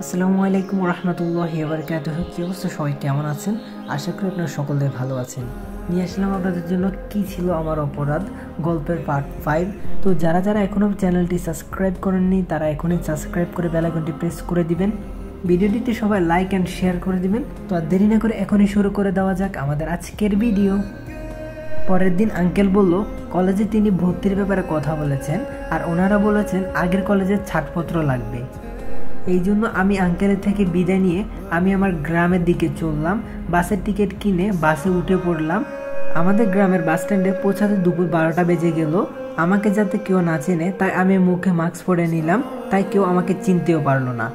আসসালামু আলাইকুম রহমতুল্লাহি ওয়া বারাকাতুহু। কি অবস্থা সবাই, কেমন আছেন? আশা করি আপনারা সকলে ভালো আছেন। নিয়ে আসলাম আপনাদের জন্য কি ছিল আমার অপরাধ গল্পের পার্ট 5। তো যারা যারা এখনও চ্যানেলটি সাবস্ক্রাইব করেননি তারা এখনই সাবস্ক্রাইব করে বেল আইকনটি প্রেস করে দিবেন। ভিডিওটিতে সবাই লাইক অ্যান্ড শেয়ার করে দিবেন। তো আর দেরি না করে এখনই শুরু করে দেওয়া যাক আমাদের আজকের ভিডিও। পরের দিন আঙ্কেল বলল কলেজে তিনি ভর্তির ব্যাপারে কথা বলেছেন আর ওনারা বলেছেন আগের কলেজের ছাড়পত্র লাগবে। এই জন্য আমি আঙ্কেলের থেকে বিদায় নিয়ে আমি আমার গ্রামের দিকে চললাম। বাসের টিকিট কিনে বাসে উঠে পড়লাম। আমাদের গ্রামের বাস স্ট্যান্ডে পৌঁছাতে দুপুর 12টা বেজে গেল। আমাকে যাতে কেউ না চেনে তাই আমি মুখে মাস্ক পরে নিলাম, তাই কেউ আমাকে চিনতেও পারলো না।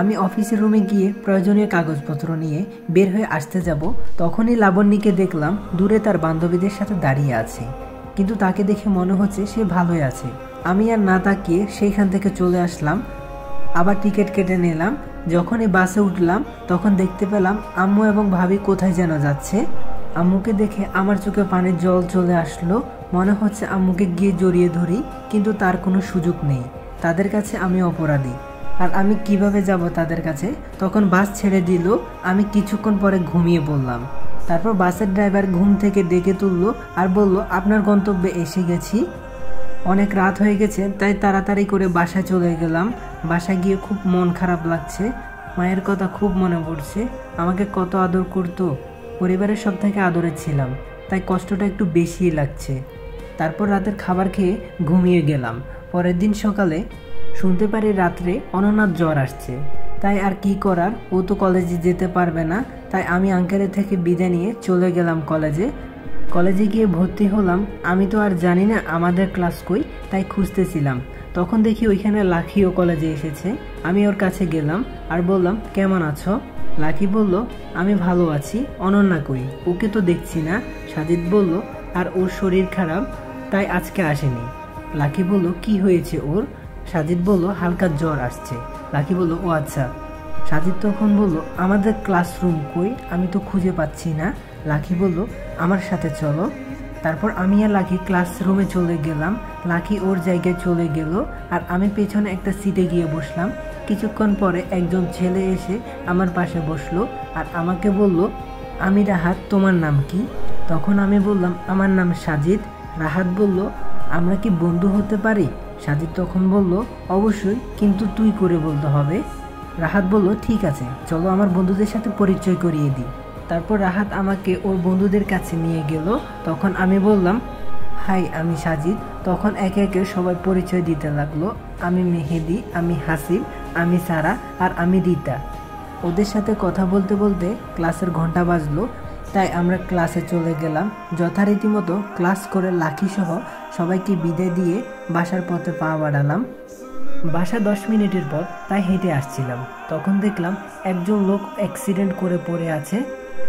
আমি অফিসের রুমে গিয়ে প্রয়োজনীয় কাগজপত্র নিয়ে বের হয়ে আসতে যাব, তখনই লাবণ্যকে দেখলাম দূরে তার বান্ধবীদের সাথে দাঁড়িয়ে আছে, কিন্তু তাকে দেখে মনে হচ্ছে সে ভালোই আছে। আমি আর না তাকিয়ে সেইখান থেকে চলে আসলাম। আবার টিকিট কেটে নিলাম। যখনই বাসে উঠলাম তখন দেখতে পেলাম আম্মু এবং ভাবি কোথায় যেন যাচ্ছে। আম্মুকে দেখে আমার চোখে পানির জল চলে আসলো। মনে হচ্ছে আম্মুকে গিয়ে জড়িয়ে ধরি, কিন্তু তার কোনো সুযোগ নেই। তাদের কাছে আমি অপরাধী, আর আমি কিভাবে যাব তাদের কাছে? তখন বাস ছেড়ে দিল। আমি কিছুক্ষণ পরে ঘুমিয়ে পড়লাম। তারপর বাসের ড্রাইভার ঘুম থেকে ডেকে তুললো আর বলল, আপনার গন্তব্যে এসে গেছি। অনেক রাত হয়ে গেছে তাই তাড়াতাড়ি করে বাসায় চলে গেলাম। বাসায় গিয়ে খুব মন খারাপ লাগছে। মায়ের কথা খুব মনে পড়ছে। আমাকে কত আদর করতো। পরিবারের সব থেকে আদরে ছিলাম, তাই কষ্টটা একটু বেশিই লাগছে। তারপর রাতের খাবার খেয়ে ঘুমিয়ে গেলাম। পরের দিন সকালে শুনতে পারি রাত্রে অনন্যার জ্বর আসছে। তাই আর কি করার, ও তো কলেজে যেতে পারবে না। তাই আমি আঙ্কেলের থেকে বিদায় নিয়ে চলে গেলাম কলেজে গিয়ে ভর্তি হলাম। আমি তো আর জানি না আমাদের ক্লাস কই, তাই খুঁজতেছিলাম। তখন দেখি ওইখানে লাখিও কলেজে এসেছে। আমি ওর কাছে গেলাম আর বললাম, কেমন আছো? লাকি বলল, আমি ভালো আছি। অনন্যা কই? ওকে তো দেখছি না। সাজিদ বলল, আর ওর শরীর খারাপ তাই আজকে আসেনি। লাকি বলল, কি হয়েছে ওর? সাজিদ বলল, হালকা জ্বর আসছে। লাকি বলল, ও আচ্ছা। সাজিদ তখন বলল, আমাদের ক্লাসরুম কই? আমি তো খুঁজে পাচ্ছি না। লাকি বলল, আমার সাথে চলো। তারপর আমি আর লাকি ক্লাসরুমে চলে গেলাম। লাকি ওর জায়গায় চলে গেল আর আমি পেছনে একটা সিটে গিয়ে বসলাম। কিছুক্ষণ পরে একজন ছেলে এসে আমার পাশে বসলো আর আমাকে বলল, আমি রাহাত, তোমার নাম কি? তখন আমি বললাম, আমার নাম সাজিদ। রাহাত বলল, আমরা কি বন্ধু হতে পারি? সাজিদ তখন বলল, অবশ্যই, কিন্তু তুই করে বলতে হবে। রাহাত বলল, ঠিক আছে, চলো আমার বন্ধুদের সাথে পরিচয় করিয়ে দিই। তারপর রাহাত আমাকে ওর বন্ধুদের কাছে নিয়ে গেল। তখন আমি বললাম, হাই, আমি সাজিদ। তখন একে একে সবাই পরিচয় দিতে লাগলো। আমি মেহেদি, আমি হাসিব, আমি সারা আর আমি রিতা। ওদের সাথে কথা বলতে বলতে ক্লাসের ঘন্টা বাজলো, তাই আমরা ক্লাসে চলে গেলাম। যথারীতি মতো ক্লাস করে লাকি সহ সবাইকে বিদায় দিয়ে বাসার পথে পা বাড়ালাম। বাসা 10 মিনিটের পর তাই হেঁটে আসছিলাম। তখন দেখলাম একজন লোক অ্যাক্সিডেন্ট করে পড়ে আছে,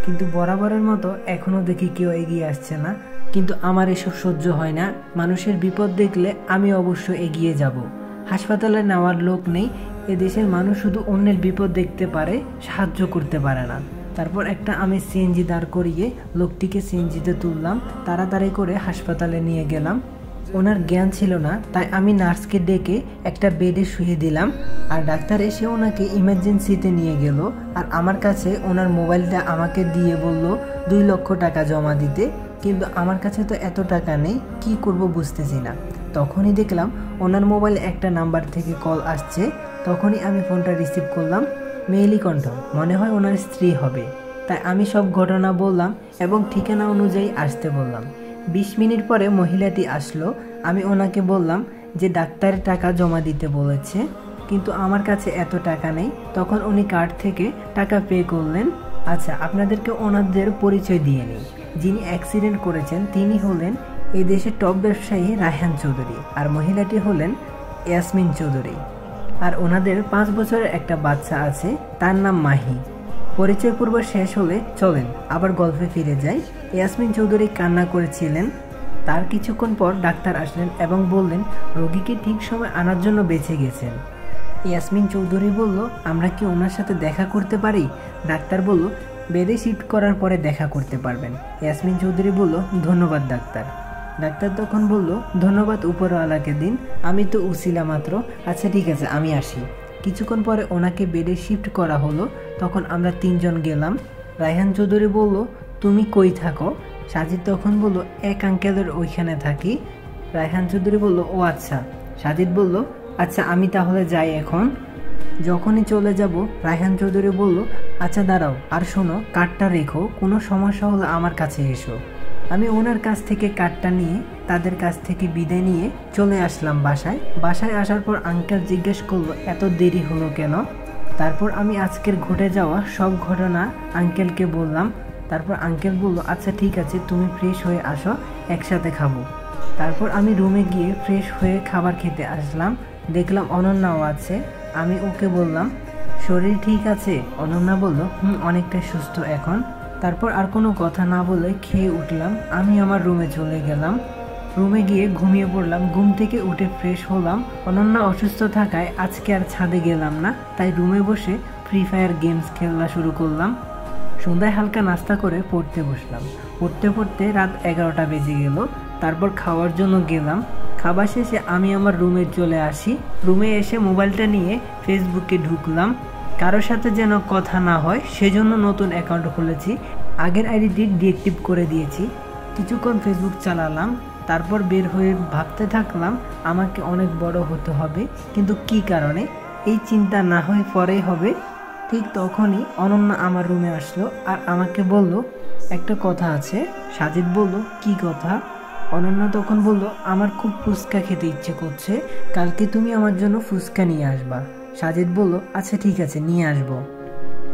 কিন্তু বরাবরের মতো এখনও দেখি কেউ এগিয়ে আসছে না। কিন্তু আমার এসব সহ্য হয় না। মানুষের বিপদ দেখলে আমি অবশ্য এগিয়ে যাব। হাসপাতালে নেওয়ার লোক নেই। এদেশের মানুষ শুধু অন্যের বিপদ দেখতে পারে, সাহায্য করতে পারে না। তারপর একটা আমি সিএনজি দাঁড় করিয়ে লোকটিকে সিএনজিতে তুললাম। তাড়াতাড়ি করে হাসপাতালে নিয়ে গেলাম। ওনার জ্ঞান ছিল না, তাই আমি নার্সকে ডেকে একটা বেডে শুয়ে দিলাম আর ডাক্তার এসে ওনাকে ইমার্জেন্সিতে নিয়ে গেল। আর আমার কাছে ওনার মোবাইলটা আমাকে দিয়ে বলল 2 লক্ষ টাকা জমা দিতে, কিন্তু আমার কাছে তো এত টাকা নেই, কি করব বুঝতেছি না। তখনই দেখলাম ওনার মোবাইলে একটা নাম্বার থেকে কল আসছে। তখনই আমি ফোনটা রিসিভ করলাম। মেয়েলি কণ্ঠ, মনে হয় ওনার স্ত্রী হবে। তাই আমি সব ঘটনা বললাম এবং ঠিকানা অনুযায়ী আসতে বললাম। 20 মিনিট পরে মহিলাটি আসলো। আমি ওনাকে বললাম যে ডাক্তারের টাকা জমা দিতে বলেছে, কিন্তু আমার কাছে এত টাকা নেই। তখন উনি কার্ড থেকে টাকা পে করলেন। আচ্ছা, আপনাদেরকে ওনাদের পরিচয় দিয়ে নিই। যিনি অ্যাক্সিডেন্ট করেছেন তিনি হলেন এই দেশের টপ ব্যবসায়ী রায়হান চৌধুরী, আর মহিলাটি হলেন ইয়াসমিন চৌধুরী। আর ওনাদের 5 বছরের একটা বাচ্চা আছে, তার নাম মাহি। পরিচয় পূর্ব শেষ হলে চলেন আবার গল্পে ফিরে যাই। ইয়াসমিন চৌধুরী কান্না করেছিলেন। তার কিছুক্ষণ পর ডাক্তার আসলেন এবং বললেন রোগীকে ঠিক সময় আনার জন্য বেঁচে গেছেন। ইয়াসমিন চৌধুরী বলল, আমরা কি ওনার সাথে দেখা করতে পারি? ডাক্তার বলল, বেডে শিফট করার পরে দেখা করতে পারবেন। ইয়াসমিন চৌধুরী বলল, ধন্যবাদ ডাক্তার। ডাক্তার তখন বলল, ধন্যবাদ উপরওয়ালাকে দিন, আমি তো উসিলা মাত্র। আচ্ছা ঠিক আছে, আমি আসি। কিছুক্ষণ পরে ওনাকে বেডে শিফট করা হলো। তখন আমরা 3 জন গেলাম। রায়হান চৌধুরী বলল, তুমি কই থাকো? সাজিদ তখন বলল, এক আঙ্কেলের ওইখানে থাকি। রায়হান চৌধুরী বলল, ও আচ্ছা। সাজিদ বলল, আচ্ছা আমি তাহলে যাই এখন। যখনই চলে যাব রায়হান চৌধুরী বলল, আচ্ছা দাঁড়াও, আর শোনো, কার্ডটা রেখো, কোনো সমস্যা হলে আমার কাছে এসো। আমি ওনার কাছ থেকে কার্ডটা নিয়ে তাদের কাছ থেকে বিদায় নিয়ে চলে আসলাম বাসায় আসার পর আঙ্কেল জিজ্ঞেস করলো, এত দেরি হলো কেন? তারপর আমি আজকের ঘটে যাওয়া সব ঘটনা আঙ্কেলকে বললাম। তারপর আঙ্কেল বলল, আচ্ছা ঠিক আছে, তুমি ফ্রেশ হয়ে আসো, একসাথে খাবো। তারপর আমি রুমে গিয়ে ফ্রেশ হয়ে খাবার খেতে আসলাম। দেখলাম অনন্যাও আছে। আমি ওকে বললাম, শরীর ঠিক আছে? অনন্যা বলল, অনেকটা সুস্থ এখন। তারপর আর কোনো কথা না বলে খেয়ে উঠলাম। আমি আমার রুমে চলে গেলাম। রুমে গিয়ে ঘুমিয়ে পড়লাম। ঘুম থেকে উঠে ফ্রেশ হলাম। অনন্যা অসুস্থ থাকায় আজকে আর ছাদে গেলাম না, তাই রুমে বসে ফ্রি ফায়ার গেমস খেলা শুরু করলাম। সন্ধ্যায় হালকা নাস্তা করে পড়তে বসলাম। পড়তে পড়তে রাত 11টা বেজে গেল। তারপর খাওয়ার জন্য গেলাম। খাবার শেষে আমি আমার রুমে চলে আসি। রুমে এসে মোবাইলটা নিয়ে ফেসবুকে ঢুকলাম। কারোর সাথে যেন কথা না হয় সেজন্য নতুন অ্যাকাউন্ট খুলেছি। আগের আইডিটি ডিএক্টিভ করে দিয়েছি। কিছুক্ষণ ফেসবুক চালালাম। তারপর বের হয়ে ভাবতে থাকলাম আমাকে অনেক বড় হতে হবে, কিন্তু কি কারণে? এই চিন্তা না হয় পরেই হবে। ঠিক তখনই অনন্যা আমার রুমে আসলো আর আমাকে বলল, একটা কথা আছে। সাজিদ বলল, কি কথা? অনন্যা তখন বলল, আমার খুব ফুচকা খেতে ইচ্ছে করছে, কালকে তুমি আমার জন্য ফুচকা নিয়ে আসবা। সাজিদ বলল, আচ্ছা ঠিক আছে, নিয়ে আসবো।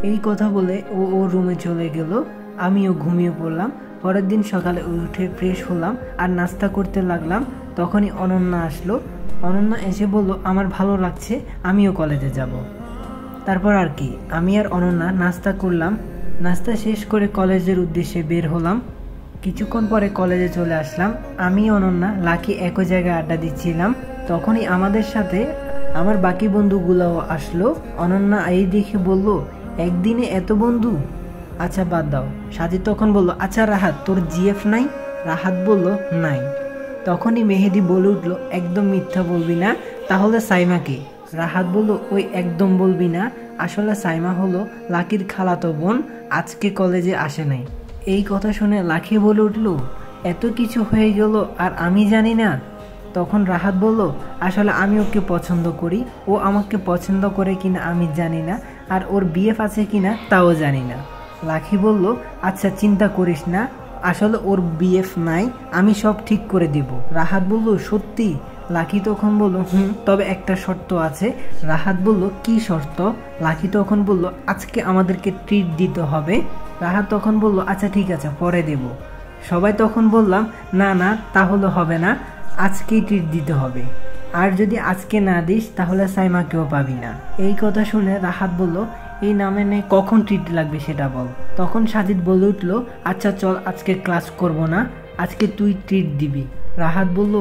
এই কথা বলে ও রুমে চলে গেল। আমিও ঘুমিয়ে পড়লাম। পরের দিন সকালে উঠে ফ্রেশ হলাম আর নাস্তা করতে লাগলাম। তখনই অনন্যা আসলো। অনন্যা এসে বলল, আমার ভালো লাগছে, আমিও কলেজে যাব। তারপর আর কি, আমি আর অনন্যা নাস্তা করলাম। নাস্তা শেষ করে কলেজের উদ্দেশ্যে বের হলাম। কিছুক্ষণ পরে কলেজে চলে আসলাম। আমি অনন্যা লাকি একই জায়গায় আড্ডা দিচ্ছিলাম। তখনই আমাদের সাথে আমার বাকি বন্ধুগুলোও আসলো। অনন্যা এই দেখে বলল, একদিনে এত বন্ধু? আচ্ছা বাদ দাও। সাজিদ তখন বলল, আচ্ছা রাহাত, তোর জিএফ নাই? রাহাত বলল, নাই। তখনই মেহেদি বলে উঠলো, একদম মিথ্যা বলবি না, তাহলে সাইমাকে? রাহাত বলল, ওই একদম বলবি না, আসলে সাইমা হলো লাকির খালাতো বোন, আজকে কলেজে আসে নাই। এই কথা শুনে লাকি বলে উঠল, এত কিছু হয়ে গেল আর আমি জানি না? তখন রাহাত বলল, আসলে আমি ওকে পছন্দ করি, ও আমাকে পছন্দ করে কিনা আমি জানি না, আর ওর বিএফ আছে কিনা তাও জানি না। লাকি বলল, আচ্ছা চিন্তা করিস না, আসলে ওর বিএফ নাই, আমি সব ঠিক করে দিব। রাহাত বলল, সত্যি? লাকি তখন বলল, তবে একটা শর্ত আছে। রাহাত বলল, কি শর্ত? লাকি তখন বলল, আজকে আমাদেরকে ট্রিট দিতে হবে। রাহাত তখন বলল, আচ্ছা ঠিক আছে, পরে দেব। সবাই তখন বললাম, না না, তাহলে হবে না, আজকেই ট্রিট দিতে হবে, আর যদি আজকে না দিস তাহলে সাইমাকেও পাবি না। এই কথা শুনে রাহাত বলল, এই নামে নেই, কখন ট্রিট লাগবে সেটা বল। তখন সাজিদ বলে উঠল, আচ্ছা চল, আজকে ক্লাস করব না, আজকে তুই ট্রিট দিবি। রাহাত বলল,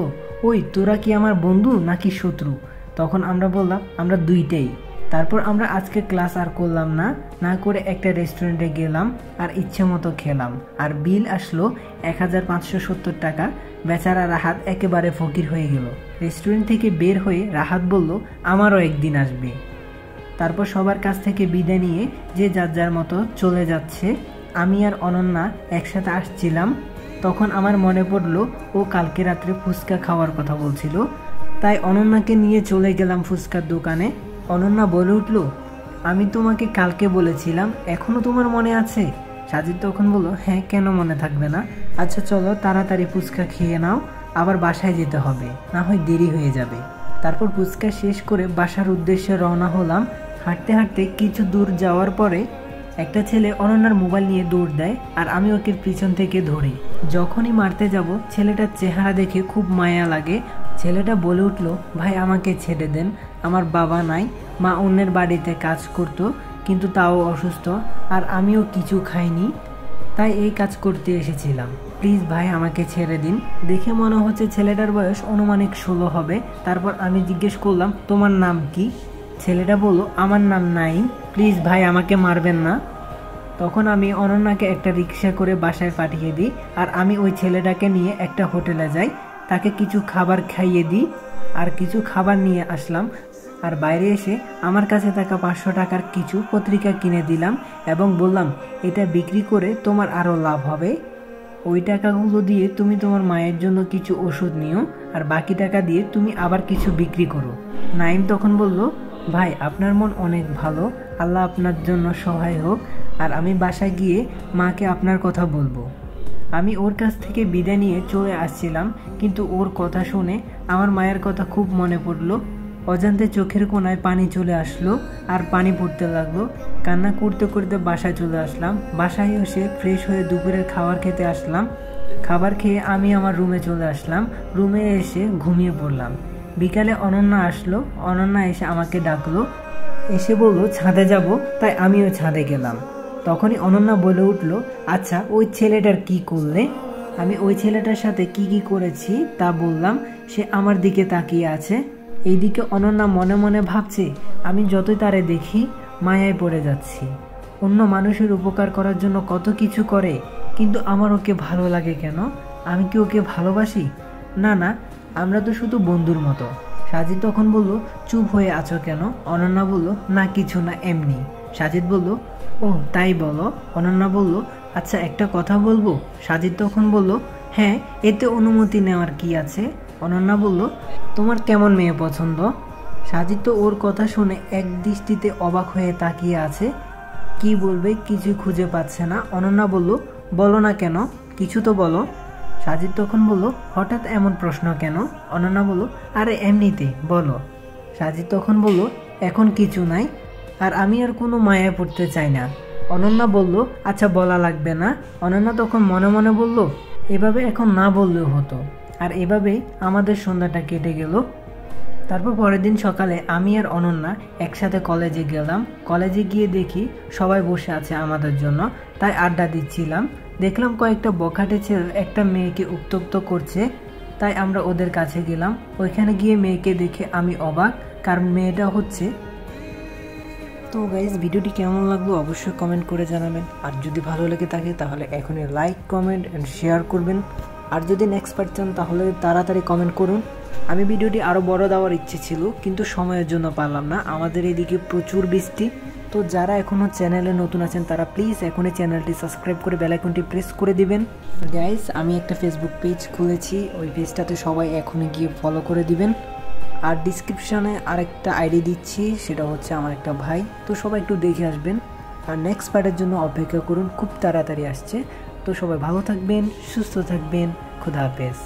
ওই তোরা কি আমার বন্ধু নাকি শত্রু? তখন আমরা বললাম, আমরা দুইটাই। তারপর আমরা আজকে ক্লাস আর করলাম না, না করে একটা রেস্টুরেন্টে গেলাম আর ইচ্ছে মতো খেলাম। আর বিল আসলো 1570 টাকা। বেচারা রাহাত একেবারে ফকির হয়ে গেল। রেস্টুরেন্ট থেকে বের হয়ে রাহাত বলল, আমারও একদিন আসবে। তারপর সবার কাছ থেকে বিদায় নিয়ে যে যার যার মতো চলে যাচ্ছে। আমি আর অনন্যা একসাথে আসছিলাম। তখন আমার মনে পড়লো ও কালকে রাত্রে ফুচকা খাওয়ার কথা বলছিল, তাই অনন্যাকে নিয়ে চলে গেলাম ফুচকার দোকানে। অনন্যা বলে উঠল, আমি তোমাকে কালকে বলেছিলাম, এখনো তোমার মনে আছে? সাজিদ তখন বলল, হ্যাঁ, কেন মনে থাকবে না। আচ্ছা চলো তাড়াতাড়ি ফুচকা খেয়ে নাও, আবার বাসায় যেতে হবে, না হয় দেরি হয়ে যাবে। তারপর ফুচকা শেষ করে বাসার উদ্দেশ্যে রওনা হলাম। হাঁটতে হাঁটতে কিছু দূর যাওয়ার পরে একটা ছেলে অনন্যার মোবাইল নিয়ে দৌড় দেয় আর আমি ওকে পিছন থেকে ধরি। যখনই মারতে যাব ছেলেটার চেহারা দেখে খুব মায়া লাগে। ছেলেটা বলে উঠল, ভাই আমাকে ছেড়ে দেন, আমার বাবা নাই, মা অন্যের বাড়িতে কাজ করতো, কিন্তু তাও অসুস্থ, আর আমিও কিছু খাইনি, তাই এই কাজ করতে এসেছিলাম, প্লিজ ভাই আমাকে ছেড়ে দিন। দেখে মনে হচ্ছে ছেলেটার বয়স অনুমানিক 16 হবে। তারপর আমি জিজ্ঞেস করলাম, তোমার নাম কি? ছেলেটা বলল, আমার নাম নাইম, প্লিজ ভাই আমাকে মারবেন না। তখন আমি অনন্যাকে একটা রিক্সা করে বাসায় পাঠিয়ে দিই আর আমি ওই ছেলেটাকে নিয়ে একটা হোটেলে যাই, তাকে কিছু খাবার খাইয়ে দিই আর কিছু খাবার নিয়ে আসলাম। আর বাইরে এসে আমার কাছে থাকা 500 টাকার কিছু পত্রিকা কিনে দিলাম এবং বললাম, এটা বিক্রি করে তোমার আরও লাভ হবে। ওই টাকাগুলো দিয়ে তুমি তোমার মায়ের জন্য কিছু ওষুধ নিও, আর বাকি টাকা দিয়ে তুমি আবার কিছু বিক্রি করো। নাইম তখন বলল, ভাই আপনার মন অনেক ভালো, আল্লাহ আপনার জন্য সহায় হোক, আর আমি বাসায় গিয়ে মাকে আপনার কথা বলবো। আমি ওর কাছ থেকে বিদায় নিয়ে চলে আসছিলাম, কিন্তু ওর কথা শুনে আমার মায়ের কথা খুব মনে পড়লো। অজান্তে চোখের কোণায় পানি চলে আসলো আর পানি পড়তে লাগলো। কান্না করতে করতে বাসায় চলে আসলাম। বাসায় এসে ফ্রেশ হয়ে দুপুরের খাবার খেতে আসলাম। খাবার খেয়ে আমি আমার রুমে চলে আসলাম। রুমে এসে ঘুমিয়ে পড়লাম। বিকালে অনন্যা আসলো। অনন্যা এসে আমাকে ডাকলো, এসে বললো ছাদে যাব, তাই আমিও ছাদে গেলাম। তখনই অনন্যা বলে উঠলো, আচ্ছা ওই ছেলেটার কি করলে? আমি ওই ছেলেটার সাথে কি কি করেছি তা বললাম। সে আমার দিকে তাকিয়ে আছে। এইদিকে অনন্যা মনে মনে ভাবছে, আমি যতই তারে দেখি মায়ায় পড়ে যাচ্ছি। অন্য মানুষের উপকার করার জন্য কত কিছু করে, কিন্তু আমার ওকে ভালো লাগে কেন? আমি কি ওকে ভালোবাসি? না না, আমরা তো শুধু বন্ধুর মতো। সাজিদ তখন বলল, চুপ হয়ে আছো কেন? অনন্যা বলল, না কিছু না, এমনি। সাজিদ বলল, ও তাই বলো? অনন্যা বলল, আচ্ছা একটা কথা বলবো? সাজিদ তখন বলল, হ্যাঁ, এতে অনুমতি নেওয়ার কি আছে? অনন্যা বলল, তোমার কেমন মেয়ে পছন্দ? সাজিদ তো ওর কথা শুনে এক দৃষ্টিতে অবাক হয়ে তাকিয়ে আছে। কি বলবে কিছু খুঁজে পাচ্ছে না। অনন্যা বলল, বলো না কেন, কিছু তো বলো। সাজিদ তখন বলল, হঠাৎ এমন প্রশ্ন কেন? অনন্যা বলল, আরে এমনিতে বলো। সাজিদ তখন বলল, এখন কিছু নাই, আর আমি আর কোনো মায়ায় পড়তে চাই না। অনন্যা বলল, আচ্ছা বলা লাগবে না। অনন্যা তখন মনে মনে বলল, এভাবে এখন না বললেও হতো। আর এভাবেই আমাদের সন্ধ্যাটা কেটে গেল। তারপর পরের দিন সকালে আমি আর অনন্যা একসাথে কলেজে গেলাম। কলেজে গিয়ে দেখি সবাই বসে আছে আমাদের জন্য, তাই আড্ডা দিচ্ছিলাম। দেখলাম কয়েকটা বখাটে ছেলে একটা মেয়েকে উত্ত্যক্ত করছে, তাই আমরা ওদের কাছে গেলাম। ওইখানে গিয়ে মেয়েকে দেখে আমি অবাক, কারণ মেয়েটা হচ্ছে। তো গাইজ, ভিডিওটি কেমন লাগলো অবশ্যই কমেন্ট করে জানাবেন। আর যদি ভালো লেগে থাকে তাহলে এখনই লাইক, কমেন্ট অ্যান্ড শেয়ার করবেন। আর যদি নেক্সট পার্ট চান তাহলে তাড়াতাড়ি কমেন্ট করুন। আমি ভিডিওটি আরও বড় দেওয়ার ইচ্ছে ছিল, কিন্তু সময়ের জন্য পারলাম না। আমাদের এদিকে প্রচুর বৃষ্টি। তো যারা এখনও চ্যানেলে নতুন আছেন তারা প্লিজ এখনই চ্যানেলটি সাবস্ক্রাইব করে বেল আইকনটি প্রেস করে দিবেন। গাইজ, আমি একটা ফেসবুক পেজ খুলেছি, ওই পেজটাতে সবাই এখনই গিয়ে ফলো করে দিবেন। আর ডিসক্রিপশানে আরেকটা আইডি দিচ্ছি, সেটা হচ্ছে আমার একটা ভাই। তো সবাই একটু দেখে আসবেন। আর নেক্সট পার্টের জন্য অপেক্ষা করুন, খুব তাড়াতাড়ি আসছে। তো সবাই ভালো থাকবেন, সুস্থ থাকবেন, খুদা হাফেজ।